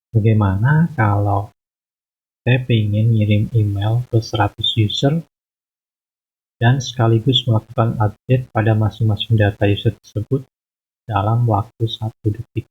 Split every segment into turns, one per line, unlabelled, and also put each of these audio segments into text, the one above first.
Bagaimana kalau saya ingin ngirim email ke 100 user dan sekaligus melakukan update pada masing-masing data user tersebut dalam waktu 1 detik.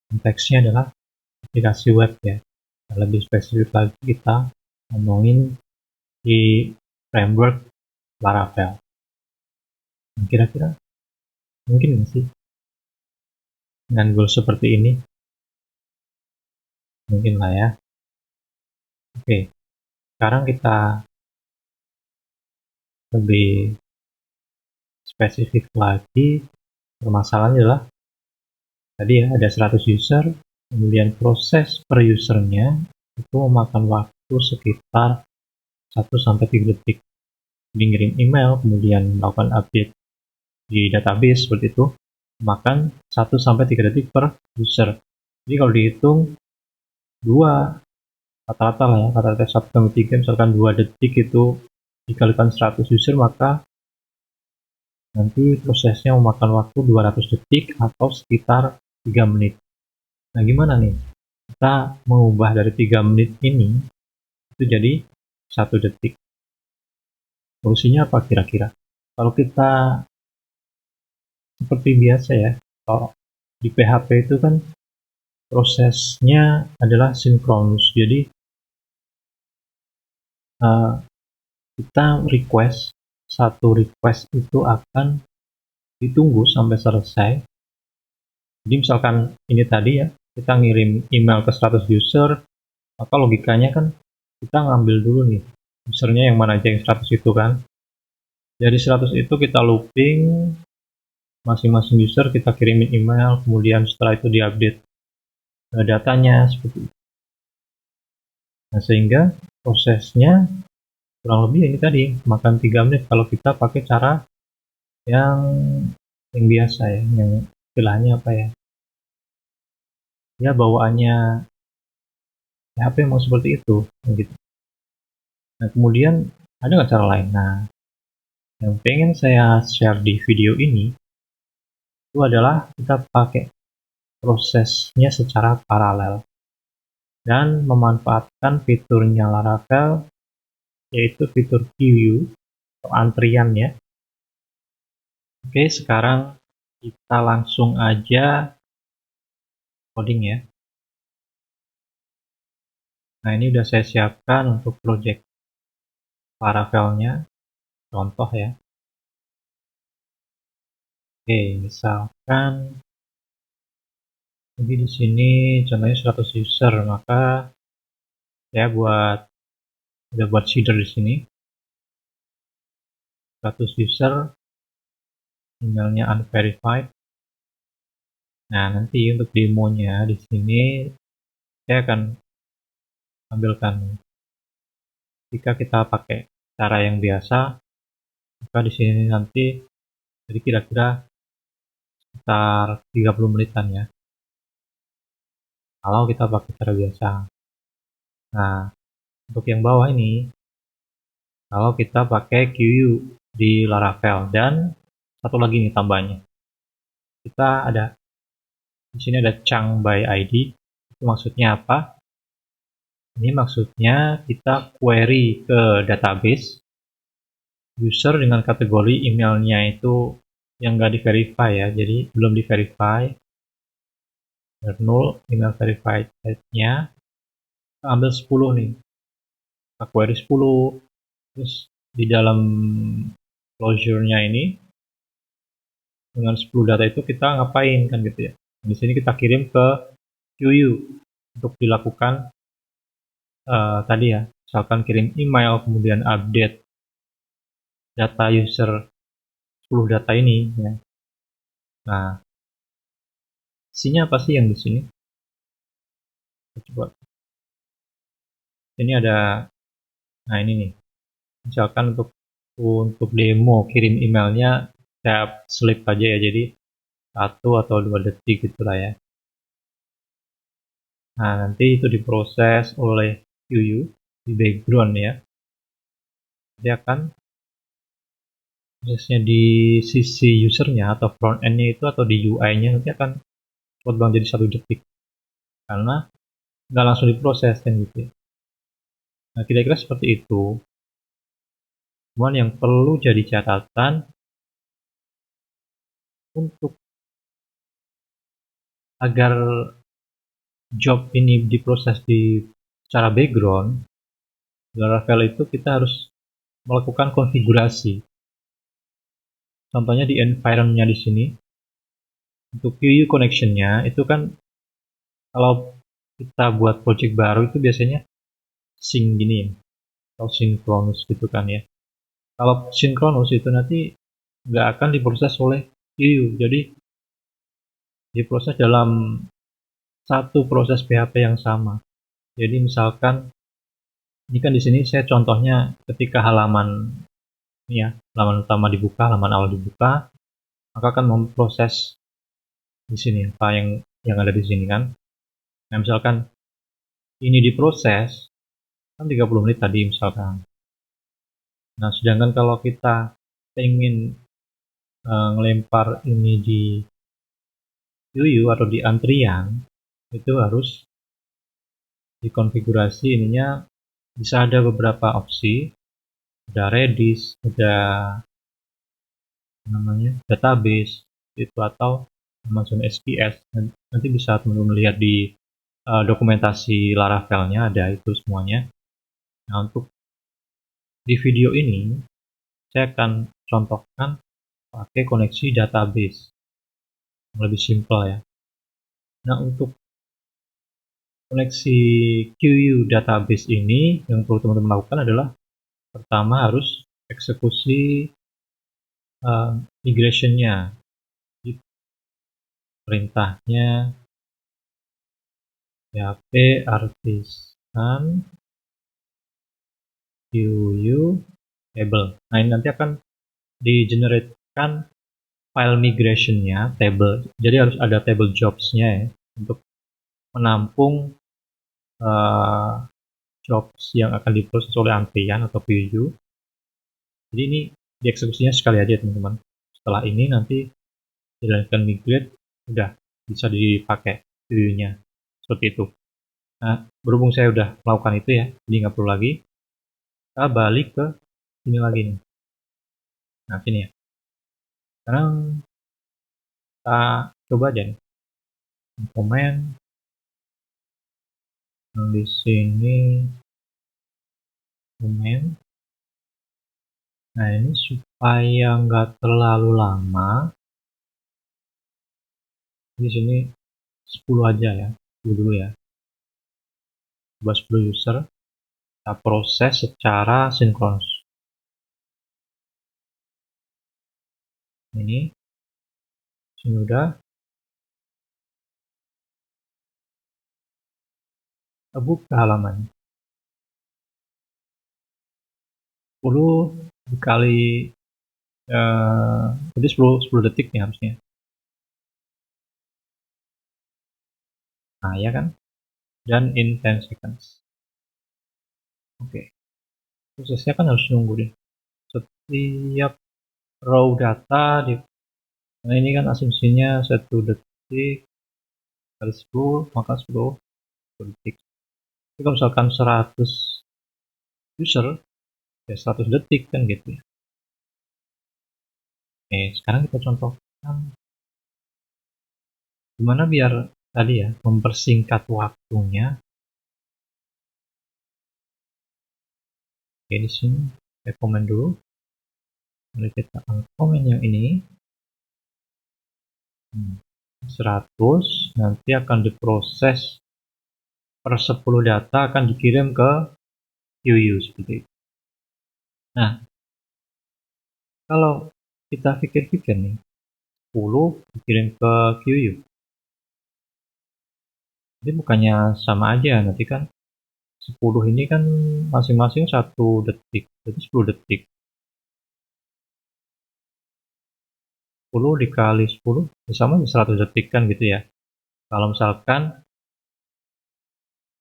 Konteksnya adalah aplikasi web ya. Lebih spesifik lagi kita ngomongin di framework Laravel. Kira-kira mungkin nggak sih dengan goal seperti ini? Mungkin lah ya. Oke, sekarang kita lebih spesifik lagi. Permasalahannya adalah tadi ya ada 100 user, kemudian proses per usernya itu memakan waktu sekitar 1-3 detik. Jadi ngirim email, kemudian melakukan update di database seperti itu, makan 1-3 detik per user. Jadi kalau dihitung 2 rata-rata lah ya, rata-rata 1-3, misalkan 2 detik itu dikalikan 100 user, maka nanti prosesnya memakan waktu 200 detik atau sekitar 3 menit. Nah gimana nih? Kita mengubah dari 3 menit ini itu jadi 1 detik. Solusinya apa kira-kira? Kalau kita seperti biasa ya, kalau di PHP itu kan prosesnya adalah sinkronus. Jadi kita satu request itu akan ditunggu sampai selesai. Jadi misalkan ini tadi ya, kita ngirim email ke 100 user, maka logikanya kan kita ngambil dulu nih usernya yang mana aja yang 100 itu kan. Dari 100 itu kita looping masing-masing user, kita kirimin email, kemudian setelah itu diupdate datanya seperti itu. Nah sehingga prosesnya kurang lebih ini tadi makan 3 menit kalau kita pakai cara yang biasa ya, yang istilahnya apa ya, ya bawaannya HP mau seperti itu gitu. Nah kemudian ada nggak cara lain? Nah yang pengen saya share di video ini itu adalah kita pakai prosesnya secara paralel dan memanfaatkan fiturnya Laravel, yaitu fitur queue atau antrian ya. Oke, sekarang kita langsung aja coding ya. Nah ini udah saya siapkan untuk project Laravelnya, contoh ya. Oke, misalkan jadi di sini contohnya 100 user, maka saya udah buat seeder di sini. 100 user, emailnya unverified. Nah, nanti untuk demonya di sini saya akan ambilkan. Jika kita pakai cara yang biasa, maka di sini nanti jadi kira-kira sekitar 30 menitan ya. Kalau kita pakai cara biasa. Nah, untuk yang bawah ini, kalau kita pakai queue di Laravel, dan satu lagi nih tambahnya, kita ada di sini ada chunk by ID. Itu maksudnya apa? Ini maksudnya kita query ke database user dengan kategori emailnya itu yang nggak di-verify ya, jadi belum di-verify, null email verified nya, kita ambil 10 nih, kita query 10, terus di dalam closure-nya ini dengan 10 data itu kita ngapain kan gitu ya. Di sini kita kirim ke queue untuk dilakukan tadi ya, misalkan kirim email kemudian update data user 10 data ini ya. Nah, isinya apa sih yang di sini? Kita coba. Ini ada, nah ini nih. Misalkan untuk demo kirim emailnya saya slip aja ya, jadi 1 atau 2 detik gitulah ya. Nah, nanti itu diproses oleh QU di background ya. Dia akan prosesnya di sisi usernya atau front end-nya itu atau di UI-nya nanti akan terbang jadi 1 detik. karena nggak langsung diproses kan gitu ya. Nah, kira-kira seperti itu. Cuman yang perlu jadi catatan untuk agar job ini diproses secara background, di Laravel itu kita harus melakukan konfigurasi. Contohnya di environment-nya di sini, untuk QU connection-nya itu kan kalau kita buat project baru itu biasanya sync gini ya, atau synchronous gitu kan ya. Kalau synchronous itu nanti nggak akan diproses oleh QU, jadi diproses dalam satu proses PHP yang sama. Jadi misalkan ini kan di sini saya contohnya ketika halaman ini ya, halaman utama dibuka, halaman awal dibuka, maka akan memproses di sini apa yang ada di sini kan. Nah, misalkan ini diproses kan 30 menit tadi misalkan. Nah, sedangkan kalau kita ingin ngelempar ini di queue atau di antrian, itu harus dikonfigurasi ininya, bisa ada beberapa opsi, ada Redis, ada namanya database itu, atau Amazon SQS. Nanti bisa teman-teman lihat di dokumentasi Laravelnya, ada itu semuanya. Nah, untuk di video ini saya akan contohkan pakai koneksi database yang lebih simpel ya. Nah, untuk koneksi QU database ini yang perlu teman-teman lakukan adalah pertama harus eksekusi migration-nya. Perintahnya php artisan QU table. Nah, ini nanti akan di-generatekan file migration-nya, table. Jadi harus ada table jobs-nya ya, untuk menampung jobs yang akan diproses oleh antrian atau QU. Jadi ini dieksekusinya sekali aja teman-teman. Setelah ini nanti dilanjutkan migrate, udah bisa dipakai QU-nya seperti itu. Nah, berhubung saya udah melakukan itu ya, jadi nggak perlu lagi. Kita balik ke sini lagi nih. Nah, sini ya. Sekarang kita coba aja nih. Komen yang di sini komen. Nah, ini supaya nggak terlalu lama, di sini 10 aja ya, 10 dulu ya. Coba 10 user, kita proses secara sinkronus. Ini sini udah. Kita buka halaman. 10 dikali jadi 10 detik nih harusnya. Nah, ya kan? Dan in 10 seconds. Oke. Prosesnya kan harus nunggu deh. Setiap row data nah ini kan asumsinya 1 detik kali 10, maka 10 detik. Jadi kalau misalkan 100 user, ya 100 detik kan gitu ya. Oke, sekarang kita contohkan gimana biar tadi ya, mempersingkat waktunya. Oke, di sini saya komen dulu. Lalu kita komen yang ini. 100 nanti akan diproses per 10 data akan dikirim ke QU seperti itu. Nah, kalau kita pikir-pikir nih, 10 dikirim ke QU. Jadi bukannya sama aja, nanti kan 10 ini kan masing-masing 1 detik, jadi 10 detik. 10 dikali 10 sama 100 detik kan gitu ya. Kalau misalkan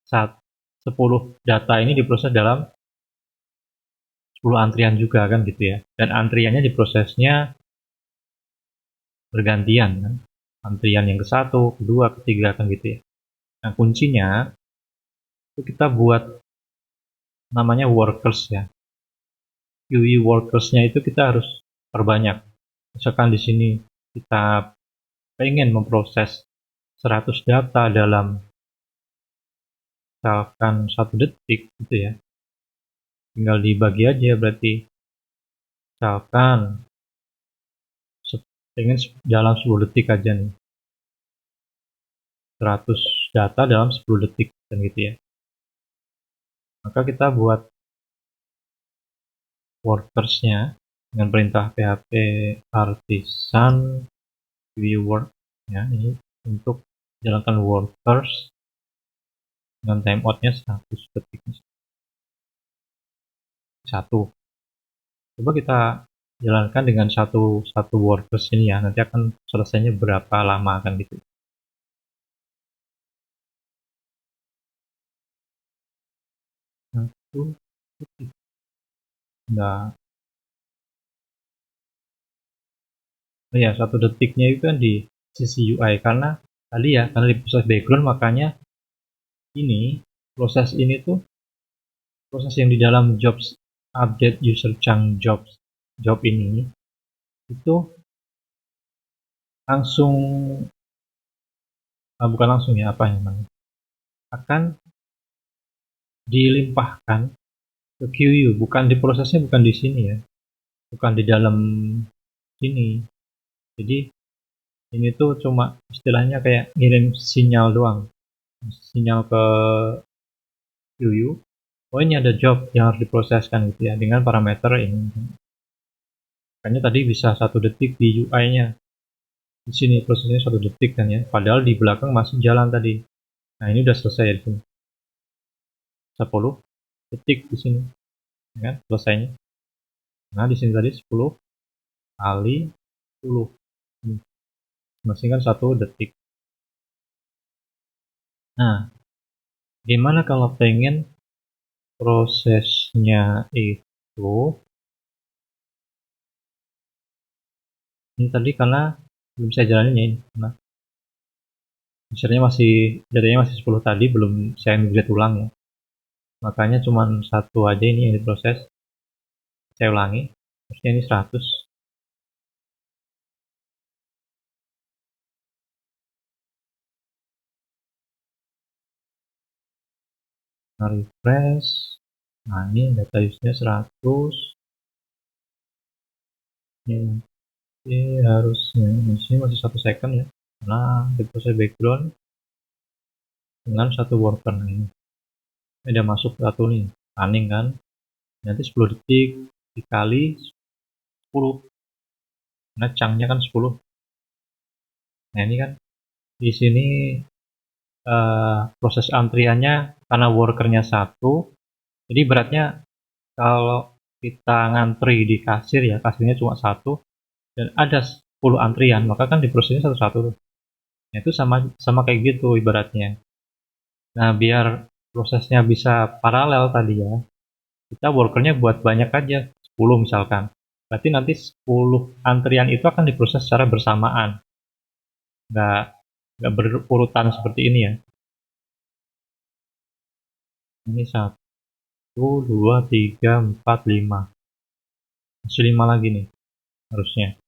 10 data ini diproses dalam 10 antrian juga kan gitu ya. Dan antriannya diprosesnya bergantian kan. Antrian yang ke-1, kedua, ketiga kan gitu ya. Nah, kuncinya itu kita buat namanya workers ya. UI workers-nya itu kita harus perbanyak. Misalkan di sini kita pengen memproses 100 data dalam misalkan 1 detik gitu ya. Tinggal dibagi aja berarti. Misalkan pengen dalam 10 detik aja nih. 100 data dalam 10 detik dan gitu ya. Maka kita buat workers-nya dengan perintah php artisan viewer ya, ini untuk jalankan workers dengan timeout-nya 100 detik. Satu. Coba kita jalankan dengan satu workers ini ya, nanti akan selesainya berapa lama kan gitu. Satu detik. Nah, oh ya, 1 detiknya itu kan di sisi UI karena tadi ya, karena di proses background makanya ini proses ini tuh proses yang di dalam jobs update user chunk job ini itu langsung bukan langsung ya, apa namanya, akan dilimpahkan ke QU, bukan diprosesnya, bukan di sini ya, bukan di dalam sini. Jadi ini tuh cuma istilahnya kayak ngirim sinyal doang, sinyal ke QU. Oh, ini ada job yang harus diproseskan gitu ya, dengan parameter ini. Makanya tadi bisa 1 detik di UI-nya. Di sini prosesnya 1 detik kan ya, padahal di belakang masih jalan tadi. Nah, ini udah selesai ya di sini. 10 detik di sini, ya kan, selesainya. Nah, di sini tadi 10 kali 10. Masih kan 1 detik. Nah, gimana kalau pengen prosesnya itu ini tadi karena belum saya jalanin ya ini, karena misalnya masih datanya masih 10 tadi belum saya migrate ulang ya, makanya cuma satu aja ini yang diproses. Saya ulangi, terusnya ini 100. Nah, refresh. Nah, ini data use-nya 100. Ini harusnya di sini masih 1 second ya, karena diproses background dengan satu worker. Nah, ini udah masuk satu nih, running kan, nanti 10 detik dikali 10, nah chunk-nya kan 10. Nah, ini kan di sini proses antriannya karena workernya 1, jadi beratnya kalau kita ngantri di kasir ya, kasirnya cuma 1 dan ada 10 antrian, maka kan diprosesnya satu-satu tuh. Nah, itu sama sama kayak gitu ibaratnya. Nah, biar prosesnya bisa paralel tadi ya, kita workernya buat banyak aja, 10 misalkan. Berarti nanti 10 antrian itu akan diproses secara bersamaan, nggak nggak berurutan seperti ini ya. Ini 1, 2, 3, 4, 5, masih 5 lagi nih harusnya.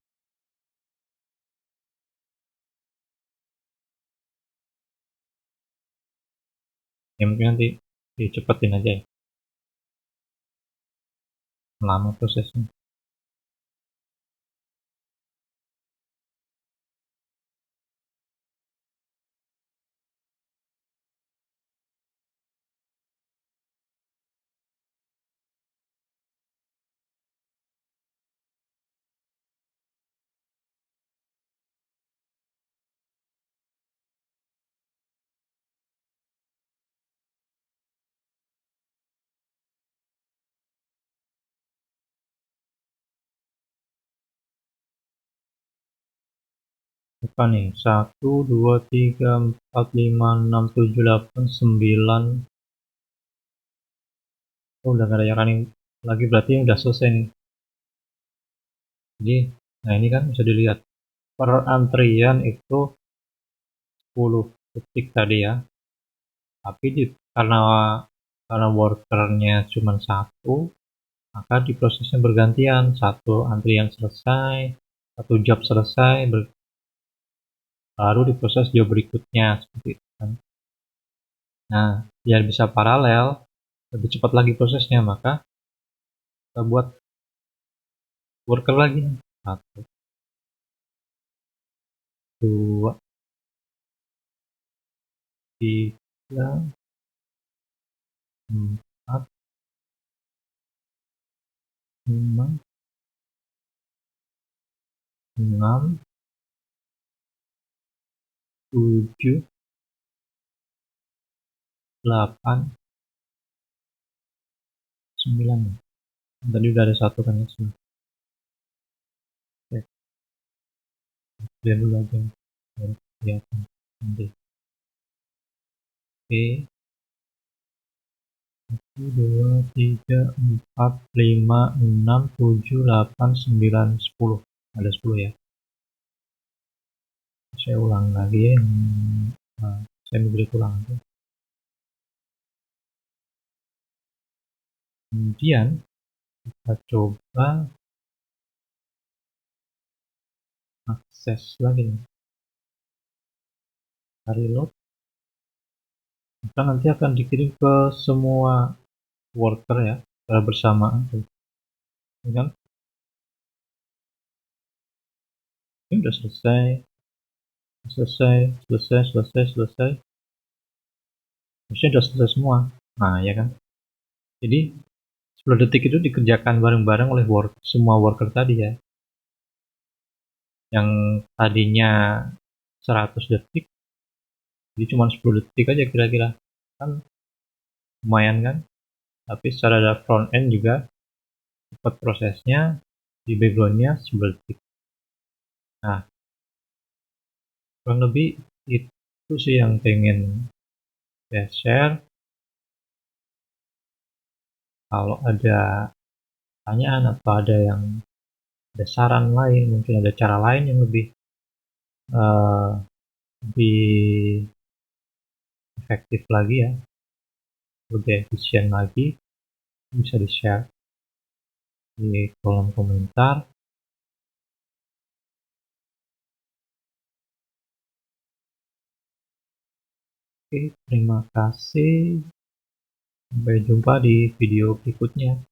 Ya mungkin nanti dicepetin aja ya, lama prosesnya. Apa nih, 1, 2, 3, 4, 5, 6, 7, 8, 9. Oh, udah gak ada yang running lagi, berarti udah selesai nih. Jadi, nah ini kan bisa dilihat per antrian itu 10 detik tadi ya, Tapi karena workernya cuma satu, maka diprosesnya bergantian. Satu antrian selesai, satu job selesai, baru diproses job berikutnya seperti itu kan. Nah, biar bisa paralel, lebih cepat lagi prosesnya, maka kita buat worker lagi. Satu, dua, tiga, empat, lima, enam, tujuh, delapan, sembilan. Tadi udah ada satu kan ya. Oke, lihat dulu aja baru kelihatan nanti. Oke, 1, 2, 3, 4, 5, 6, 7, 8, 9, 10. Ada 10 ya. Saya ulang lagi ya, saya beri ulang aja. Kemudian kita coba akses lagi nih. Reload, maka nanti akan dikirim ke semua worker ya secara bersamaan tuh. Kan ini udah selesai, harusnya udah selesai semua. Nah ya kan, jadi 10 detik itu dikerjakan bareng-bareng oleh semua worker tadi ya, yang tadinya 100 detik jadi cuma 10 detik aja kira-kira, kan lumayan kan. Tapi secara front end juga cepat prosesnya, di backgroundnya 11 detik. Nah, kurang lebih itu sih yang pengen saya share. Kalau ada pertanyaan atau ada saran lain, mungkin ada cara lain yang uh, lebih efektif lagi ya, lebih efisien lagi, bisa di share di kolom komentar. Oke, terima kasih. Sampai jumpa di video berikutnya.